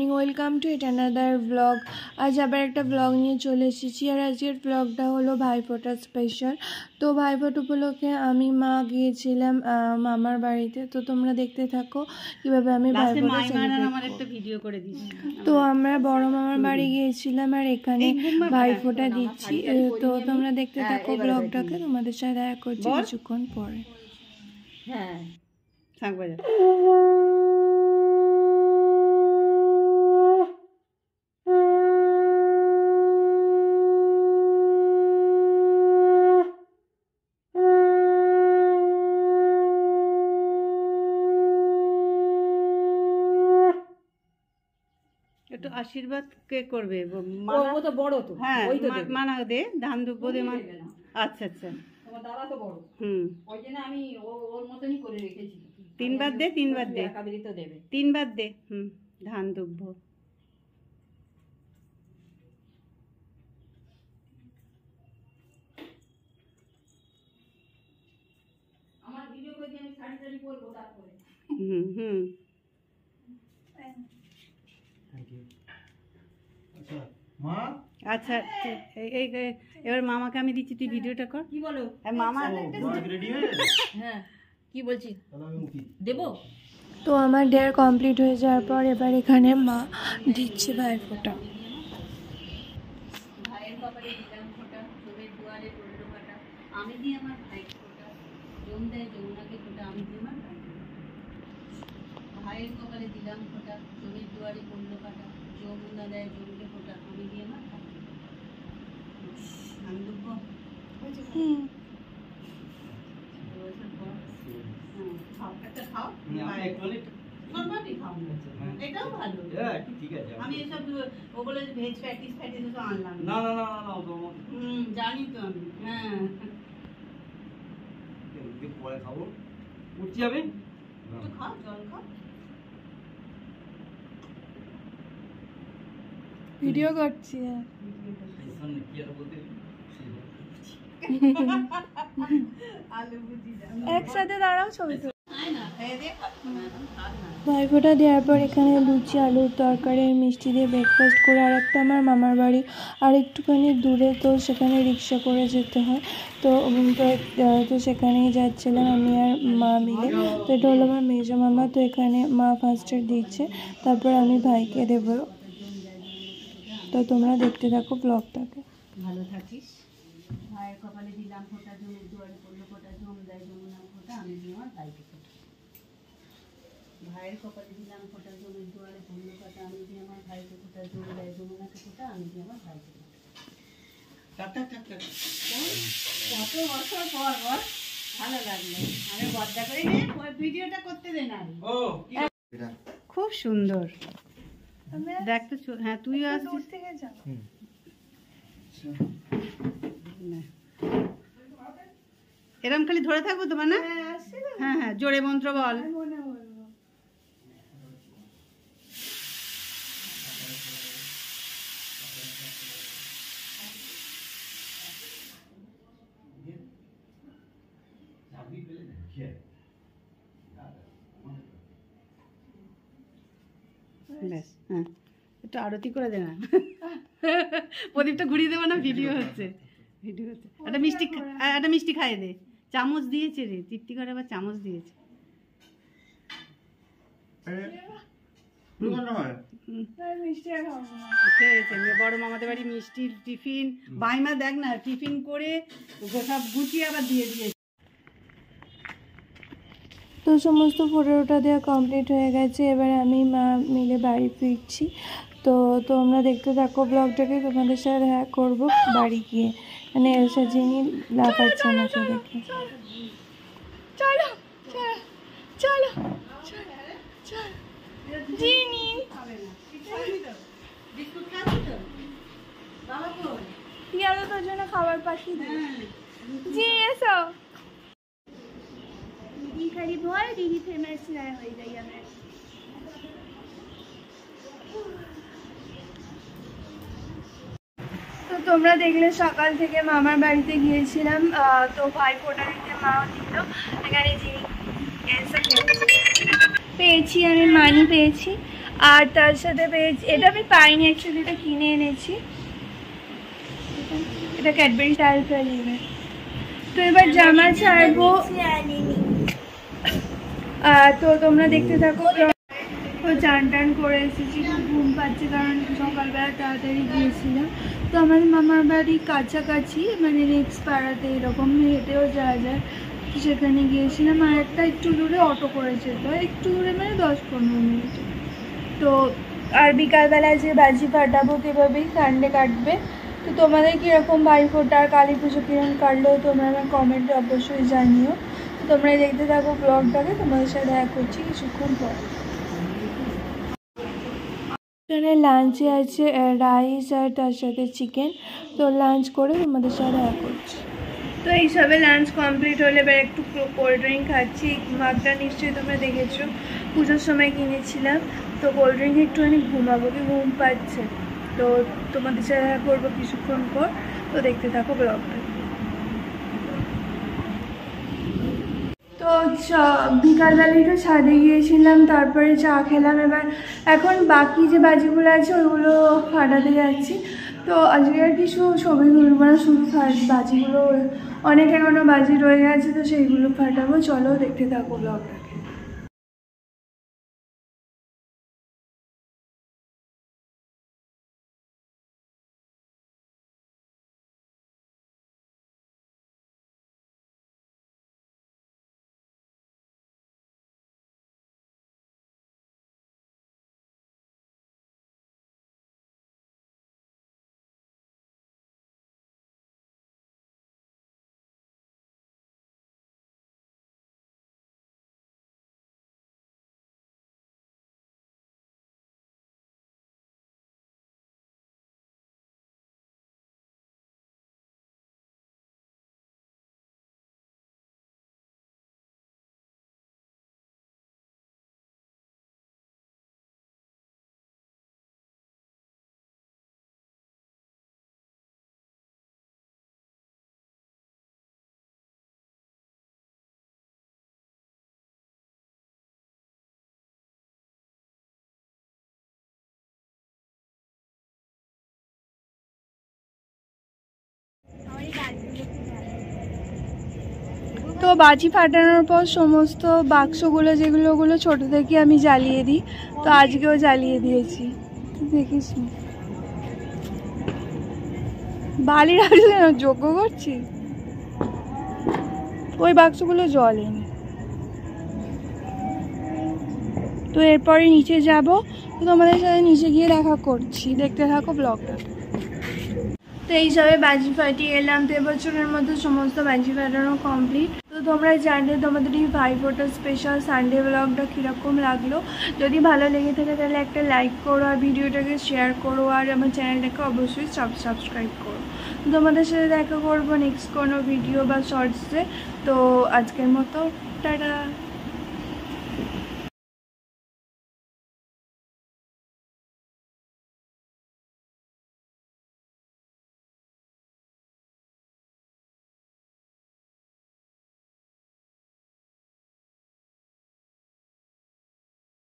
Morning, welcome to it another blog. আজ আবার একটা ব্লগ নিয়ে চলে এসেছি। আর আজকের ব্লগটা হলো ভাইফোঁটা স্পেশাল। তো ভাইফোঁটা উপলক্ষে আমি মা গিয়েছিলাম মামার বাড়িতে। তো তোমরা দেখতে থাকো কিভাবে আমি ভাইফোঁটা তো আমরা বড় মামার বাড়ি গিয়েছিলাম আর এখানে ভাইফোঁটা দিচ্ছি। তো তোমরা দেখতে থাকো ব্লগটাকে, তোমাদের সাথে দেখা করছি কিছুক্ষণ পরে। হ্যাঁ একটু আশীর্বাদ কে করবে? ও তো বড় তো, হ্যাঁ মানা দে, ধান দুব্বো দে। আচ্ছা আচ্ছা, তোমার দাদা তো বড়, ওই জন্য আমি ওর মতনই করে রেখেছি। তিনবার দে, তিনবার দে, কাবেরী তো দেবে, তিনবার দে। ধান দুব্বো। আমার ভিডিও করে আমি শাড়ি শাড়ি পরবো তারপরে। আচ্ছা, এবার মামাকে আমি দিচ্ছি, তুই ভিডিওটা কর। কি বলো মামা? হ্যাঁ, কি বলছি দেবো? তো আমার ডেয়ার কমপ্লিট হয়ে যাওয়ার পর এবার এখানে মা দিচ্ছে ভাইফোঁটা। ভাইয়ের কপালে দিলাম ফোঁটা, জমের দুয়ারে পড়লো কাটা, আমি দিয়ে আমার ভাই ফোঁটা, জম দেয় যমুনাকে ফোঁটা, আমি দিয়ে আমার ভাই। ভাইয়ের কপালে দিলাম ফোঁটা, জমের দুয়ারে পড়লো কাটা, যমুনা দেয় জমকে ফোঁটা, আমি দিয়ে আমার ভাই। আমি দেবো এটাও ভালো, ঠিক আছে। আমি এসব ও বলে ভেজ প্যাটিস ফ্যাটিস তো আনলাম না। না না না, জানি তো আমি। হ্যাঁ, পরে খাবো, উঠতে যাবে তো, খাও, জল খাও। ভিডিও করছি। একসাথে দাঁড়াও, ছবি তো। ভাইফোঁটা দেওয়ার পর এখানে লুচি, আলুর তরকারি, মিষ্টি দিয়ে ব্রেকফাস্ট করে, আর একটা আমার মামার বাড়ি আর একটুখানি দূরে, তো সেখানে রিক্সা করে যেতে হয়। তো তো সেখানেই যাচ্ছিলাম আমি আর মা মিলে। তো এটা হলো আমার মেজো মামা। তো এখানে মা ফার্স্টে দিচ্ছে, তারপর আমি ভাইকে দেবো। তো তোমরা দেখতে থাকো ব্লগটাকে। ভালো থাকিস। ভাইয়ের কপালে দিলাম ফোঁটা, জমের দুয়ারে পড়লো ফোঁটা, জম দেয় যমুনার ফোঁটা, আমি দিয়ে আমার ভাইকে ফোঁটা। ভাইয়ের কপালে দিলাম ফোঁটা, জমের দুয়ারে পড়লো ফোঁটা, আমি দিয়ে আমার ভাইকে ফোঁটা, জম দেয় যমুনাকে ফোঁটা, আমি দিয়ে আমার ভাইকে ফোঁটা। কত বছর পর বল, ভালো লাগলো। আমি বদ্দা করে ভিডিওটা করতে দে না। খুব সুন্দর দেখ তো। হ্যাঁ, তুইও আসছিস থেকে যা। এরম খালি ধরে থাকবো তোমার না? হ্যাঁ হ্যাঁ, জোরে মন্ত্র বল। ব্যাস, হ্যাঁ, একটু আরতি করে দে না। প্রদীপটা ঘুরিয়ে দেবো না, ভিডিও হচ্ছে, ভিডিও হচ্ছে। একটা মিষ্টি খাইয়ে দে। চামচ দিয়েছে রে, তৃপ্তি করে আবার চামচ দিয়েছে। বড় মামাদের বাড়ি মিষ্টি টিফিন, বাইমা দেখ না, টিফিন করে সব গুছিয়ে আবার দিয়ে দিয়েছে। তো সমস্ত ফটোটা দেওয়া কমপ্লিট হয়ে গেছে। এবার আমি মা মিলে বাড়ি ফিরছি। তো তোমরা দেখতে থাকো ব্লগটাকে, তোমাদের সাথে দেখা করবো বাড়ি গিয়ে। মানে এলসা জিনি লাফাচ্ছে আমাকে দেখে। চলো চলো জিনি, গেল তোর জন্য খাবার পাঠিয়ে দিই। জি এসো। দিদি খালি বল, দিদি ফেমাস না হয়ে যাই আমার। তো তোমরা দেখলে সকাল থেকে মামার বাড়িতে গিয়েছিলাম। তো ভাইফোঁটা দিতে মাও দিল। এখানে যিনি পেয়েছি, আমি মানি পেয়েছি। আর তার সাথে পেয়েছি, এটা আমি পাইনি অ্যাকচুয়ালি, এটা কিনে এনেছি, এটা ক্যাডবেরি টাইপের। তো এবার জামা ছাড়বো, তো তোমরা দেখতে থাকো। তো চান টান করে এসেছি, খুব ঘুম পাচ্ছে কারণ সকালবেলা তাড়াতাড়ি গিয়েছিলাম। তো আমাদের মামার বাড়ি কাছাকাছি, মানে নেক্সট পাড়াতে, এরকম হেঁটেও যাওয়া যায়। তো সেখানে গিয়েছিলাম, আর একটা একটু দূরে অটো করে যেতে হয়, একটু দূরে মানে 10-15 মিনিট। তো আর বিকালবেলায় যে বাজি ফাটাবো, কীভাবেই সানডে কাটবে। তো তোমাদের কীরকম ভাইফোঁটা আর কালী পুজো কীরকম কাটলো তোমরা আমার কমেন্টে অবশ্যই জানিও। তো তোমরা দেখতে থাকো ব্লগটাকে, তোমাদের সাথে দেখা করছি কিছুক্ষণ পর। এখানে লাঞ্চে আছে রাইস আর তার সাথে চিকেন। তো লাঞ্চ করে তোমাদের সাথে দেখা করছি। তো এইসবে লাঞ্চ কমপ্লিট হলে এবার একটু কোল্ড ড্রিঙ্ক খাচ্ছি। মাগটা নিশ্চয়ই তোমরা দেখেছো, পুজোর সময় কিনেছিলাম। তো কোল্ড ড্রিঙ্ক একটুখানি ঘুমাবো, কি ঘুম পাচ্ছে। তো তোমাদের সাথে দেখা করবো কিছুক্ষণ পর। তো দেখতে থাকো ব্লগটা। তো বিকালবেলায় একটু ছাদে গিয়েছিলাম, তারপরে চা খেলাম। এখন বাকি যে বাজিগুলো আছে ওইগুলো ফাটাতে যাচ্ছি। তো আজকে আর কিছু ছবি তুলব না, শুধু বাজিগুলো, অনেক এখনো বাজি রয়ে গেছে, তো সেইগুলো ফাটাবো। চলো দেখতে থাকো ব্লগটাকে। তো বাজি ফাটানোর পর সমস্ত বাক্সগুলো যেগুলো ছোট থেকে আমি জ্বালিয়ে দিই, তো আজকেও জ্বালিয়ে দিয়েছি। দেখিস বালির আসলে যজ্ঞ করছি, ওই বাক্সগুলো জ্বলেনি। তো এরপরে নিচে যাব, তো তোমাদের সাথে নিচে গিয়ে দেখা করছি, দেখতে থাকো ব্লগটা। তো এইসবে বাজি ফাটিয়ে এলাম। তো এবছরের মধ্যে সমস্ত বাজি ফাটানো কমপ্লিট। তো তোমরা জানলে তোমাদের এই ভাইফোঁটা স্পেশাল সানডে ব্লগটা কীরকম লাগলো। যদি ভালো লেগে থাকে তাহলে একটা লাইক করো, আর ভিডিওটাকে শেয়ার করো, আর আমার চ্যানেলটাকে অবশ্যই সাবস্ক্রাইব করো। তোমাদের সাথে দেখা করবো নেক্সট কোনো ভিডিও বা শর্টসে। তো আজকের মতো টাটা।